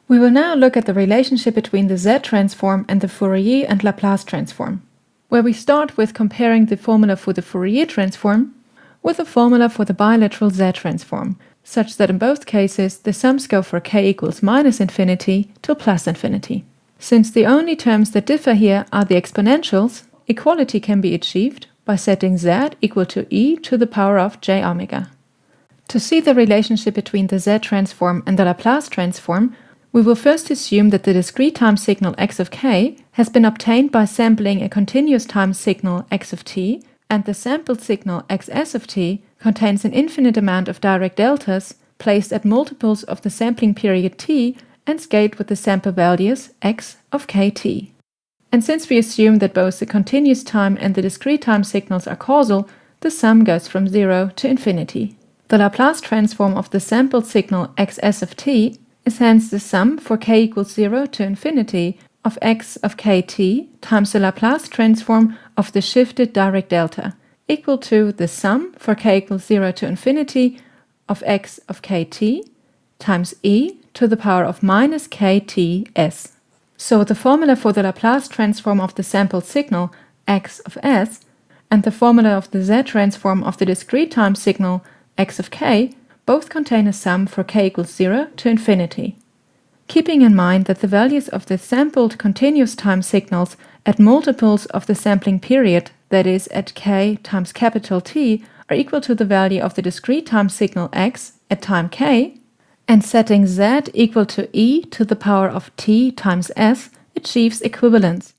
We will now look at the relationship between the Z transform and the Fourier and Laplace transform, where we start with comparing the formula for the Fourier transform with the formula for the bilateral Z transform, such that in both cases the sums go for k equals minus infinity to plus infinity. Since the only terms that differ here are the exponentials, equality can be achieved by setting z equal to e to the power of j omega. To see the relationship between the Z transform and the Laplace transform, we will first assume that the discrete time signal x of k has been obtained by sampling a continuous time signal x of t, and the sampled signal xs of t contains an infinite amount of direct deltas placed at multiples of the sampling period t and scaled with the sample values x of kt. And since we assume that both the continuous time and the discrete time signals are causal, the sum goes from 0 to infinity. The Laplace transform of the sampled signal xs of t is hence the sum for k equals 0 to infinity of x of kt times the Laplace transform of the shifted direct delta, equal to the sum for k equals 0 to infinity of x of kt times e to the power of minus kts. So the formula for the Laplace transform of the sampled signal x of s and the formula of the Z transform of the discrete time signal x of k both contain a sum for k equals 0 to infinity. Keeping in mind that the values of the sampled continuous time signals at multiples of the sampling period, that is at k times capital T, are equal to the value of the discrete time signal x at time k, and setting z equal to e to the power of t times s achieves equivalence.